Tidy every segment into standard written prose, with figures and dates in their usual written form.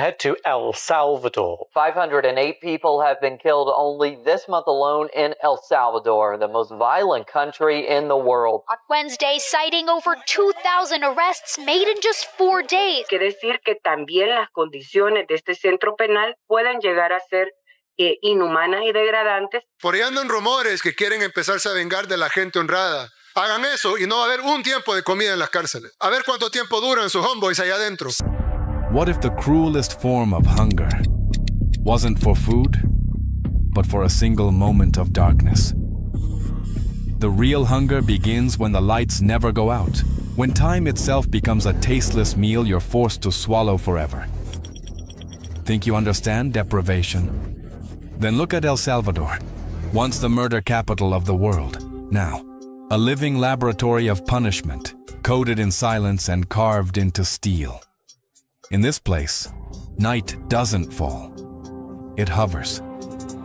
head to El Salvador. 508 people have been killed only this month alone in El Salvador, the most violent country in the world. On Wednesday, citing over 2,000 arrests made in just 4 days. Quiere decir que también las condiciones de este centro penal pueden llegar a ser inhumanas y degradantes. Por ahí andan rumores que quieren empezarse a vengar de la gente honrada. Hagan eso y no va a haber un tiempo de comida en las cárceles. A ver cuánto tiempo duran sus homeboys allá adentro. What if the cruelest form of hunger wasn't for food, but for a single moment of darkness? The real hunger begins when the lights never go out, when time itself becomes a tasteless meal you're forced to swallow forever. Think you understand deprivation? Then look at El Salvador, once the murder capital of the world. Now, a living laboratory of punishment, coded in silence and carved into steel. In this place, night doesn't fall. It hovers,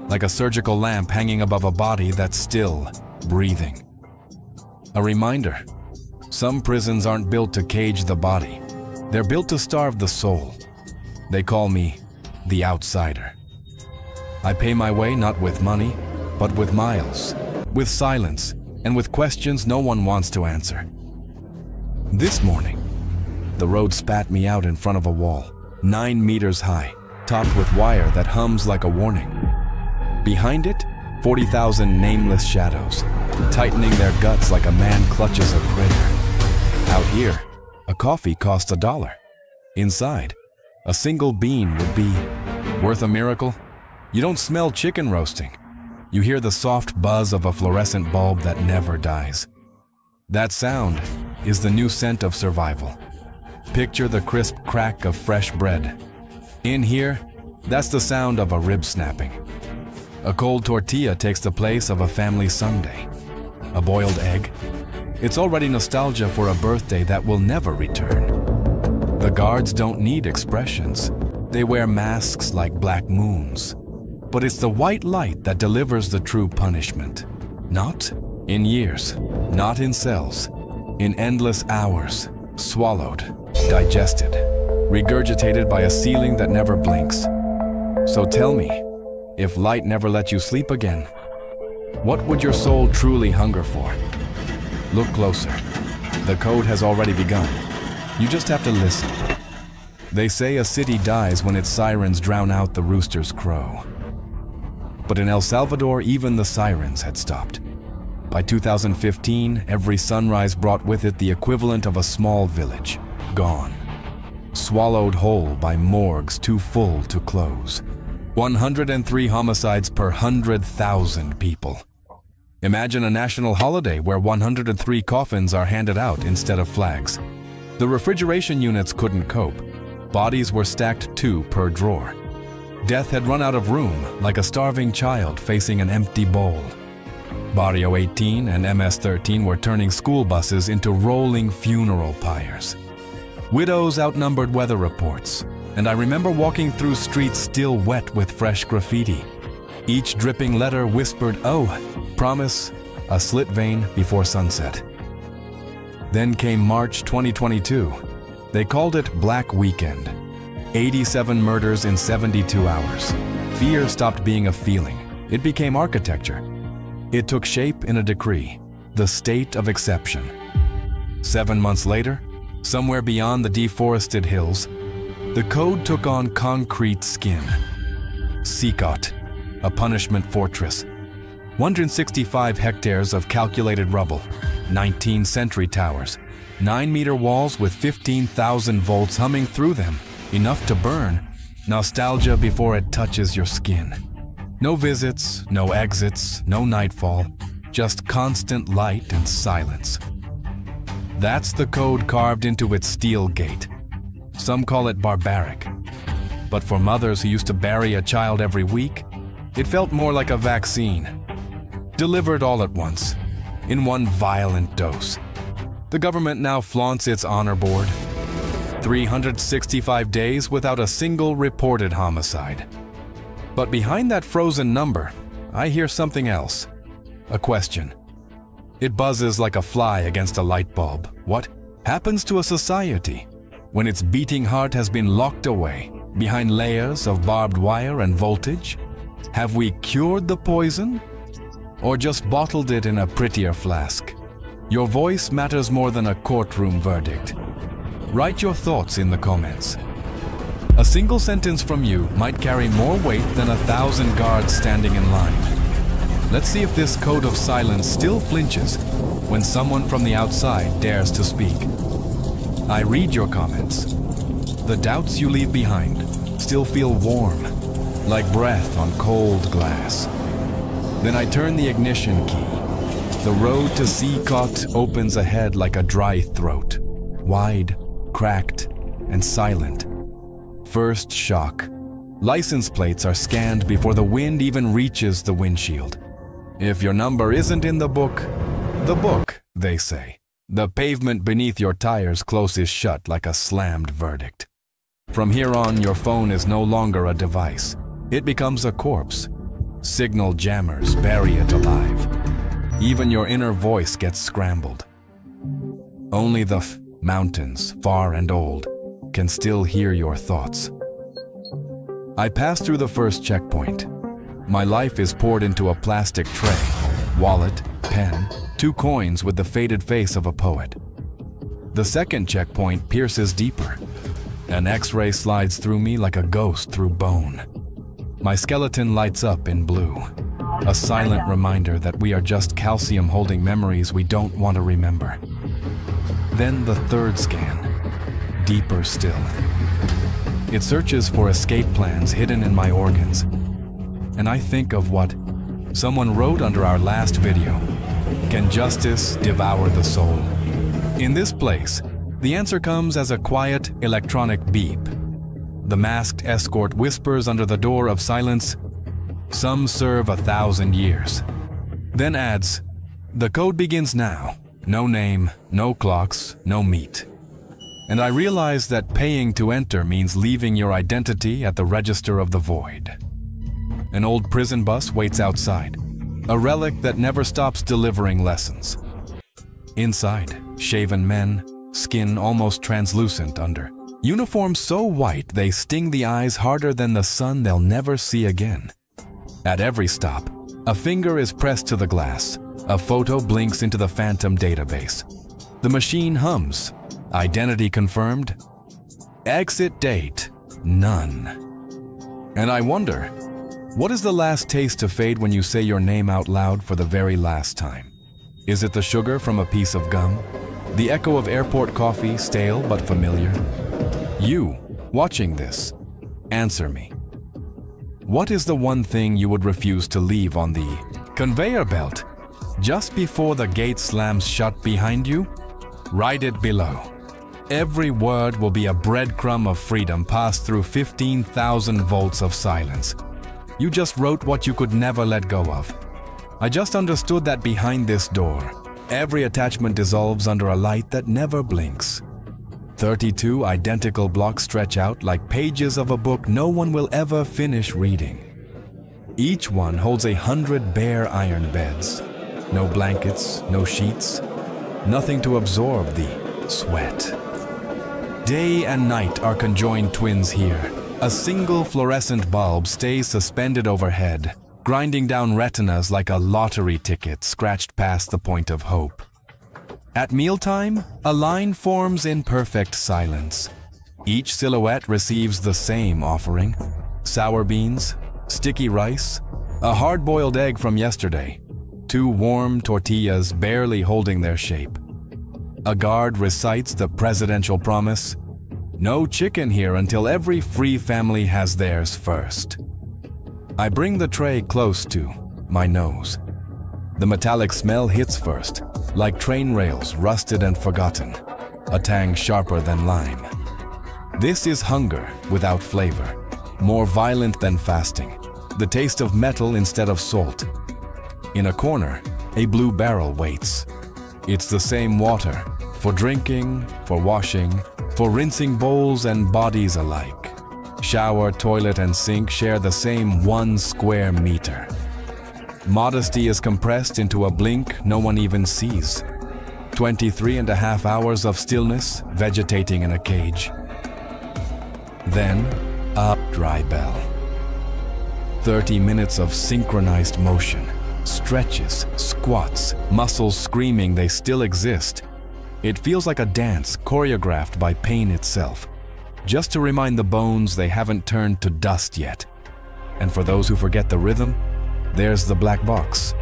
like a surgical lamp hanging above a body that's still breathing. A reminder, some prisons aren't built to cage the body. They're built to starve the soul. They call me the outsider. I pay my way not with money, but with miles, with silence, and with questions no one wants to answer. This morning, the road spat me out in front of a wall, 9 meters high, topped with wire that hums like a warning. Behind it, 40,000 nameless shadows, tightening their guts like a man clutches a prayer. Out here, a coffee costs $1. Inside, a single bean would be worth a miracle. You don't smell chicken roasting. You hear the soft buzz of a fluorescent bulb that never dies. That sound is the new scent of survival. Picture the crisp crack of fresh bread. In here, that's the sound of a rib snapping. A cold tortilla takes the place of a family Sunday. A boiled egg. It's already nostalgia for a birthday that will never return. The guards don't need expressions. They wear masks like black moons. But it's the white light that delivers the true punishment. Not in years, not in cells, in endless hours, swallowed, digested, regurgitated by a ceiling that never blinks. So tell me, if light never let you sleep again, what would your soul truly hunger for? Look closer. The code has already begun. You just have to listen. They say a city dies when its sirens drown out the rooster's crow. But in El Salvador, even the sirens had stopped. By 2015, every sunrise brought with it the equivalent of a small village, gone. Swallowed whole by morgues too full to close. 103 homicides per 100,000 people. Imagine a national holiday where 103 coffins are handed out instead of flags. The refrigeration units couldn't cope. Bodies were stacked 2 per drawer. Death had run out of room, like a starving child facing an empty bowl. Barrio 18 and MS-13 were turning school buses into rolling funeral pyres. Widows outnumbered weather reports, and I remember walking through streets still wet with fresh graffiti. Each dripping letter whispered, "Oh, promise, a slit vein before sunset." Then came March 2022. They called it Black Weekend. 87 murders in 72 hours. Fear stopped being a feeling. It became architecture. It took shape in a decree, the state of exception. 7 months later, somewhere beyond the deforested hills, the code took on concrete skin. CECOT, a punishment fortress. 165 hectares of calculated rubble, 19 sentry towers, 9-meter walls with 15,000 volts humming through them. Enough to burn, nostalgia before it touches your skin. No visits, no exits, no nightfall, just constant light and silence. That's the code carved into its steel gate. Some call it barbaric. But for mothers who used to bury a child every week, it felt more like a vaccine. Delivered all at once, in one violent dose. The government now flaunts its honor board. 365 days without a single reported homicide. But behind that frozen number, I hear something else. A question. It buzzes like a fly against a light bulb. What happens to a society when its beating heart has been locked away, Behind layers of barbed wire and voltage? Have we cured the poison? Or just bottled it in a prettier flask? Your voice matters more than a courtroom verdict. Write your thoughts in the comments. A single sentence from you might carry more weight than 1,000 guards standing in line. Let's see if this code of silence still flinches when someone from the outside dares to speak. I read your comments. The doubts you leave behind still feel warm, like breath on cold glass. Then I turn the ignition key. The road to CECOT opens ahead like a dry throat, wide, cracked, and silent. First shock. License plates are scanned before the wind even reaches the windshield. If your number isn't in the book, they say. The pavement beneath your tires closes shut like a slammed verdict. From here on, your phone is no longer a device. It becomes a corpse. Signal jammers bury it alive. Even your inner voice gets scrambled. Only the mountains, far and old, can still hear your thoughts. I pass through the first checkpoint. My life is poured into a plastic tray. Wallet, pen, 2 coins with the faded face of a poet. The second checkpoint pierces deeper. An X-ray slides through me like a ghost through bone. My skeleton lights up in blue, a silent reminder that we are just calcium holding memories we don't want to remember. Then the third scan, deeper still. It searches for escape plans hidden in my organs. And I think of what someone wrote under our last video. Can justice devour the soul? In this place, the answer comes as a quiet electronic beep. The masked escort whispers under the door of silence, "Some serve 1,000 years." Then adds, "The code begins now. No name, no clocks, no meat." And I realize that paying to enter means leaving your identity at the register of the void. An old prison bus waits outside, a relic that never stops delivering lessons. Inside, shaven men, skin almost translucent under. Uniforms so white they sting the eyes harder than the sun they'll never see again. At every stop, a finger is pressed to the glass. A photo blinks into the phantom database. The machine hums. Identity confirmed. Exit date, none. And I wonder, what is the last taste to fade when you say your name out loud for the very last time? Is it the sugar from a piece of gum? The echo of airport coffee, stale but familiar? You, watching this, answer me. What is the one thing you would refuse to leave on the conveyor belt just before the gate slams shut behind you? Write it below. Every word will be a breadcrumb of freedom passed through 15,000 volts of silence. You just wrote what you could never let go of. I just understood that behind this door, every attachment dissolves under a light that never blinks. 32 identical blocks stretch out like pages of a book no one will ever finish reading. Each one holds 100 bare iron beds. No blankets, no sheets, nothing to absorb the sweat. Day and night are conjoined twins here. A single fluorescent bulb stays suspended overhead, grinding down retinas like a lottery ticket scratched past the point of hope. At mealtime, a line forms in perfect silence. Each silhouette receives the same offering: sour beans, sticky rice, a hard-boiled egg from yesterday, 2 warm tortillas barely holding their shape. A guard recites the presidential promise: no chicken here until every free family has theirs first. I bring the tray close to my nose. The metallic smell hits first, like train rails rusted and forgotten, a tang sharper than lime. This is hunger without flavor, more violent than fasting, the taste of metal instead of salt. In a corner, a blue barrel waits. It's the same water, for drinking, for washing, for rinsing bowls and bodies alike. Shower, toilet, and sink share the same 1 square meter. Modesty is compressed into a blink no one even sees. 23.5 hours of stillness, vegetating in a cage. Then, up, dry bell. 30 minutes of synchronized motion, stretches, squats, muscles screaming they still exist. It feels like a dance choreographed by pain itself, just to remind the bones they haven't turned to dust yet. And for those who forget the rhythm, there's the black box.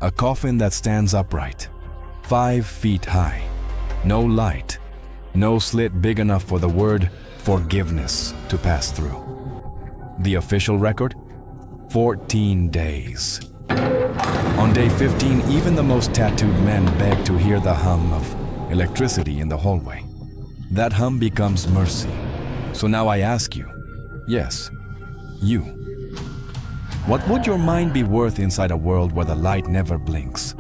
A coffin that stands upright, 5 feet high. No light, no slit big enough for the word forgiveness to pass through. The official record? 14 days. On day 15, even the most tattooed men beg to hear the hum of electricity in the hallway. That hum becomes mercy. So now I ask you, yes, you. What would your mind be worth inside a world where the light never blinks?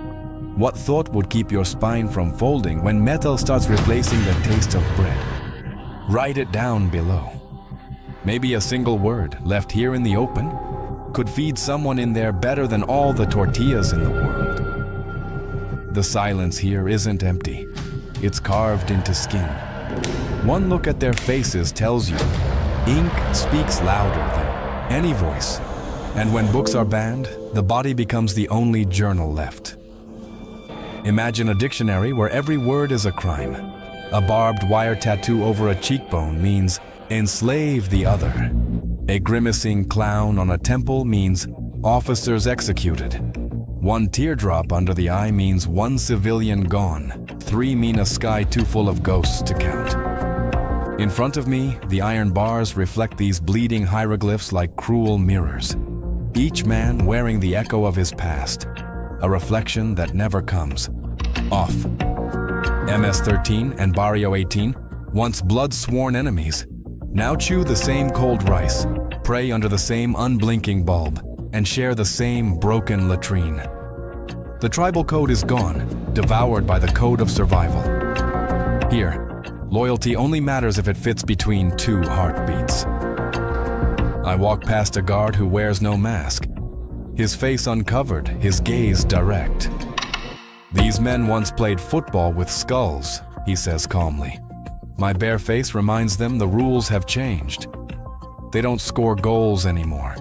What thought would keep your spine from folding when metal starts replacing the taste of bread? Write it down below. Maybe a single word left here in the open could feed someone in there better than all the tortillas in the world. The silence here isn't empty. It's carved into skin. One look at their faces tells you, ink speaks louder than any voice. And when books are banned, the body becomes the only journal left. Imagine a dictionary where every word is a crime. A barbed wire tattoo over a cheekbone means enslave the other. A grimacing clown on a temple means officers executed. 1 teardrop under the eye means 1 civilian gone. 3 mean a sky too full of ghosts to count. In front of me, the iron bars reflect these bleeding hieroglyphs like cruel mirrors. Each man wearing the echo of his past, a reflection that never comes. Off. MS-13 and Barrio 18, once blood-sworn enemies, now chew the same cold rice, pray under the same unblinking bulb, and share the same broken latrine. The tribal code is gone, devoured by the code of survival. Here, loyalty only matters if it fits between 2 heartbeats. I walk past a guard who wears no mask, his face uncovered, his gaze direct. These men once played football with skulls, he says calmly. My bare face reminds them the rules have changed. They don't score goals anymore.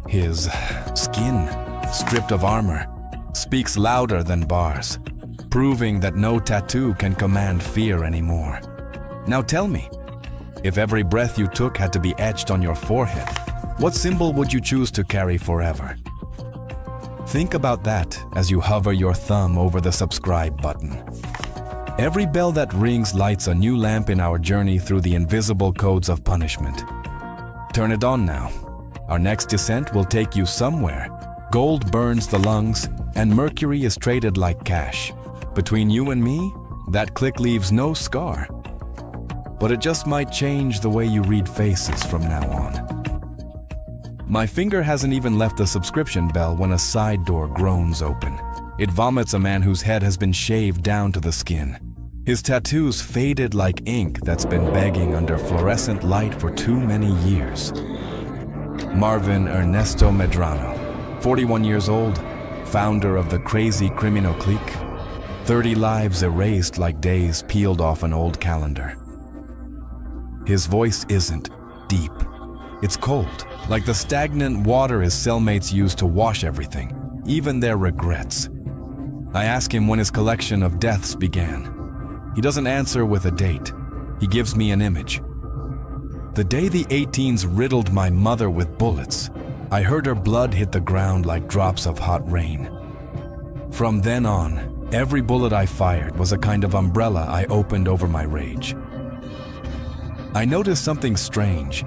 His skin, stripped of armor, speaks louder than bars, proving that no tattoo can command fear anymore. Now tell me, if every breath you took had to be etched on your forehead, what symbol would you choose to carry forever? Think about that as you hover your thumb over the subscribe button. Every bell that rings lights a new lamp in our journey through the invisible codes of punishment. Turn it on now. Our next descent will take you somewhere. Gold burns the lungs, and mercury is traded like cash. Between you and me, that click leaves no scar. But it just might change the way you read faces from now on. My finger hasn't even left the subscription bell when a side door groans open. It vomits a man whose head has been shaved down to the skin. His tattoos faded like ink that's been begging under fluorescent light for too many years. Marvin Ernesto Medrano, 41 years old, founder of the Crazy Crimino clique. 30 lives erased like days peeled off an old calendar. His voice isn't deep. It's cold, like the stagnant water his cellmates use to wash everything, even their regrets. I ask him when his collection of deaths began. He doesn't answer with a date. He gives me an image. The day the 18s riddled my mother with bullets, I heard her blood hit the ground like drops of hot rain. From then on, every bullet I fired was a kind of umbrella I opened over my rage. I noticed something strange.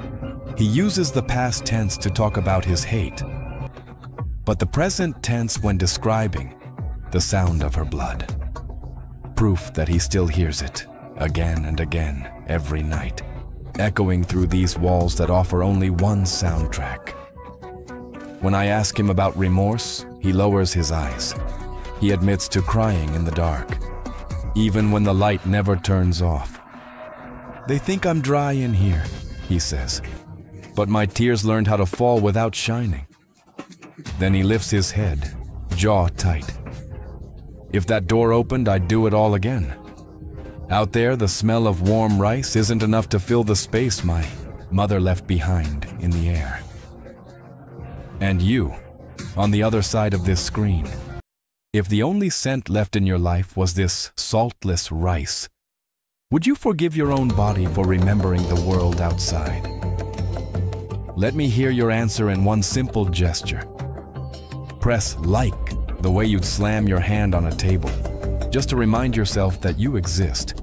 He uses the past tense to talk about his hate, but the present tense when describing the sound of her blood. Proof that he still hears it, again and again, every night, echoing through these walls that offer only one soundtrack. When I ask him about remorse, he lowers his eyes. He admits to crying in the dark, even when the light never turns off. They think I'm dry in here, he says, but my tears learned how to fall without shining. Then he lifts his head, jaw tight. If that door opened, I'd do it all again. Out there, the smell of warm rice isn't enough to fill the space my mother left behind in the air. And you, on the other side of this screen, if the only scent left in your life was this saltless rice, would you forgive your own body for remembering the world outside? Let me hear your answer in one simple gesture. Press like the way you'd slam your hand on a table, just to remind yourself that you exist.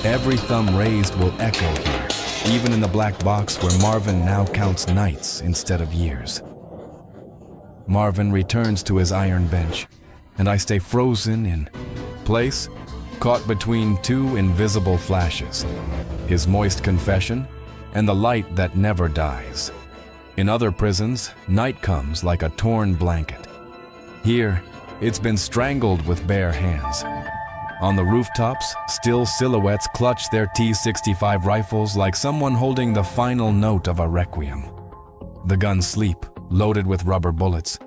Every thumb raised will echo here, even in the black box where Marvin now counts nights instead of years. Marvin returns to his iron bench, and I stay frozen in place, caught between two invisible flashes, his moist confession and the light that never dies. In other prisons, night comes like a torn blanket. Here, it's been strangled with bare hands. On the rooftops, still silhouettes clutch their T-65 rifles like someone holding the final note of a requiem. The guns sleep, loaded with rubber bullets,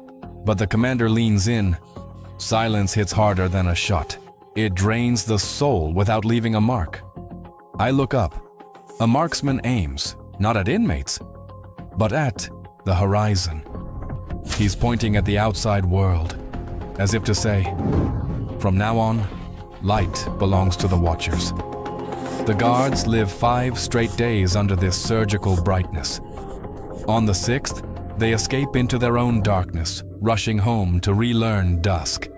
but the commander leans in. Silence hits harder than a shot. It drains the soul without leaving a mark. I look up. A marksman aims, not at inmates, but at the horizon. He's pointing at the outside world, as if to say, from now on, light belongs to the watchers. The guards live 5 straight days under this surgical brightness. On the 6th, they escape into their own darkness, rushing home to relearn dusk.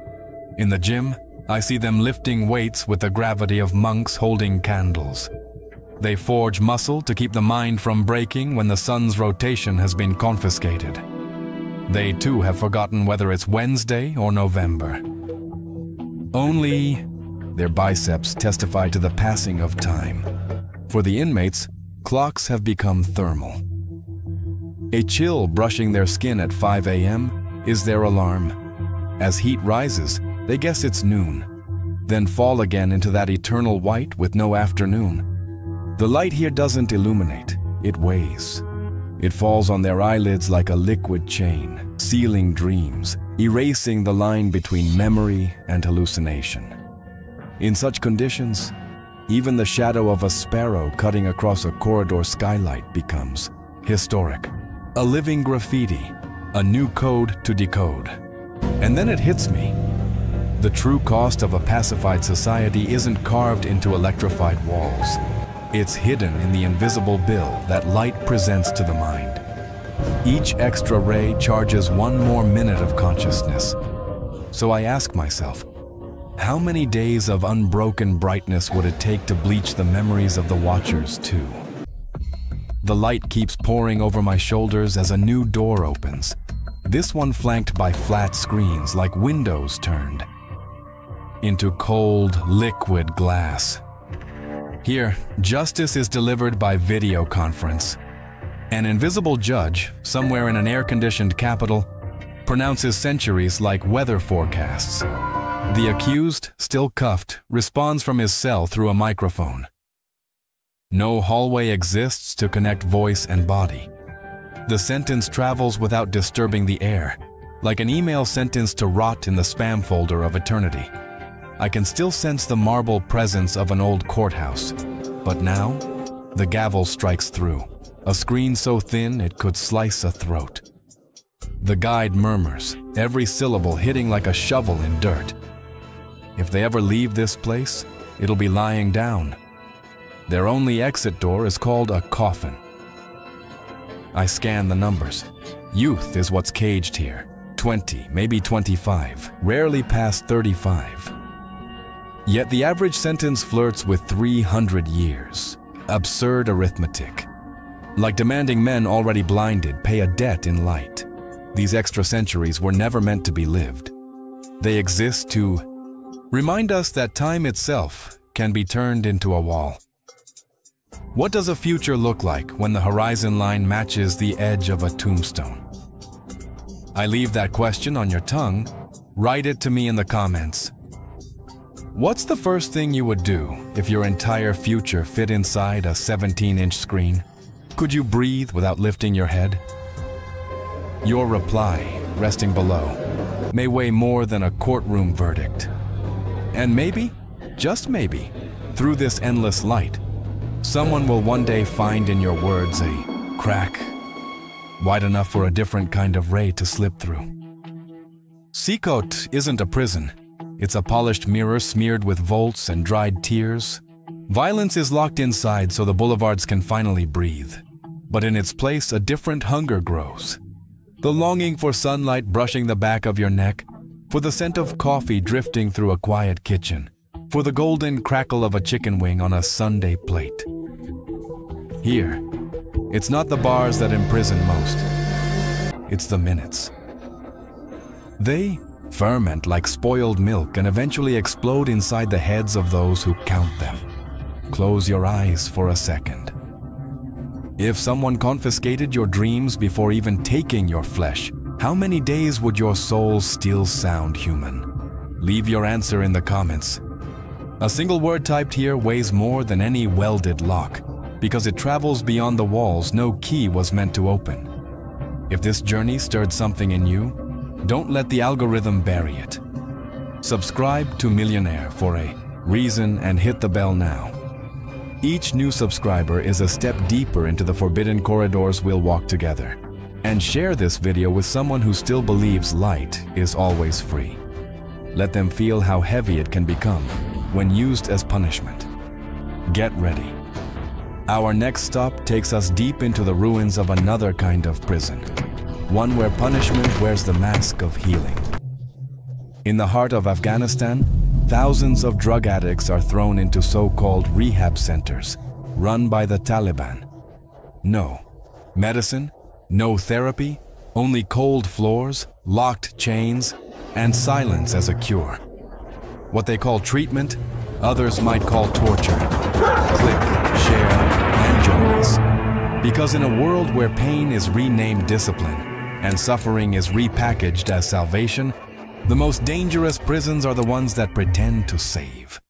In the gym, I see them lifting weights with the gravity of monks holding candles. They forge muscle to keep the mind from breaking when the sun's rotation has been confiscated. They too have forgotten whether it's Wednesday or November. Only their biceps testify to the passing of time. For the inmates, clocks have become thermal. A chill brushing their skin at 5 a.m. is their alarm. As heat rises, they guess it's noon, then fall again into that eternal white with no afternoon. The light here doesn't illuminate, it weighs. It falls on their eyelids like a liquid chain, sealing dreams, erasing the line between memory and hallucination. In such conditions, even the shadow of a sparrow cutting across a corridor skylight becomes historic. A living graffiti, a new code to decode. And then it hits me. The true cost of a pacified society isn't carved into electrified walls. It's hidden in the invisible bill that light presents to the mind. Each extra ray charges 1 more minute of consciousness. So I ask myself, how many days of unbroken brightness would it take to bleach the memories of the watchers too? The light keeps pouring over my shoulders as a new door opens. This one flanked by flat screens like windows turned into cold, liquid glass. Here, justice is delivered by video conference. An invisible judge, somewhere in an air-conditioned capital, pronounces centuries like weather forecasts. The accused, still cuffed, responds from his cell through a microphone. No hallway exists to connect voice and body. The sentence travels without disturbing the air, like an email sentenced to rot in the spam folder of eternity. I can still sense the marble presence of an old courthouse, but now the gavel strikes through, a screen so thin it could slice a throat. The guide murmurs, every syllable hitting like a shovel in dirt. If they ever leave this place, it'll be lying down. Their only exit door is called a coffin. I scan the numbers. Youth is what's caged here. 20, maybe 25, rarely past 35. Yet the average sentence flirts with 300 years. Absurd arithmetic. Like demanding men already blinded pay a debt in light. These extra centuries were never meant to be lived. They exist to remind us that time itself can be turned into a wall. What does a future look like when the horizon line matches the edge of a tombstone? I leave that question on your tongue. Write it to me in the comments. What's the first thing you would do if your entire future fit inside a 17-inch screen? Could you breathe without lifting your head? Your reply, resting below, may weigh more than a courtroom verdict. And maybe, just maybe, through this endless light, someone will one day find in your words a crack wide enough for a different kind of ray to slip through. CECOT isn't a prison. It's a polished mirror smeared with volts and dried tears. Violence is locked inside so the boulevards can finally breathe. But in its place, a different hunger grows. The longing for sunlight brushing the back of your neck, for the scent of coffee drifting through a quiet kitchen, for the golden crackle of a chicken wing on a Sunday plate. Here, it's not the bars that imprison most. It's the minutes. They ferment like spoiled milk and eventually explode inside the heads of those who count them. Close your eyes for a second. If someone confiscated your dreams before even taking your flesh, how many days would your soul still sound human? Leave your answer in the comments. A single word typed here weighs more than any welded lock, because it travels beyond the walls no key was meant to open. If this journey stirred something in you, don't let the algorithm bury it. Subscribe to Millionaire for a reason and hit the bell now. Each new subscriber is a step deeper into the forbidden corridors we'll walk together. And share this video with someone who still believes light is always free. Let them feel how heavy it can become when used as punishment. Get ready. Our next stop takes us deep into the ruins of another kind of prison, one where punishment wears the mask of healing. In the heart of Afghanistan, thousands of drug addicts are thrown into so-called rehab centers, run by the Taliban. No medicine, no therapy, only cold floors, locked chains, and silence as a cure. What they call treatment, others might call torture. Click, share, and join us. Because in a world where pain is renamed discipline and suffering is repackaged as salvation, the most dangerous prisons are the ones that pretend to save.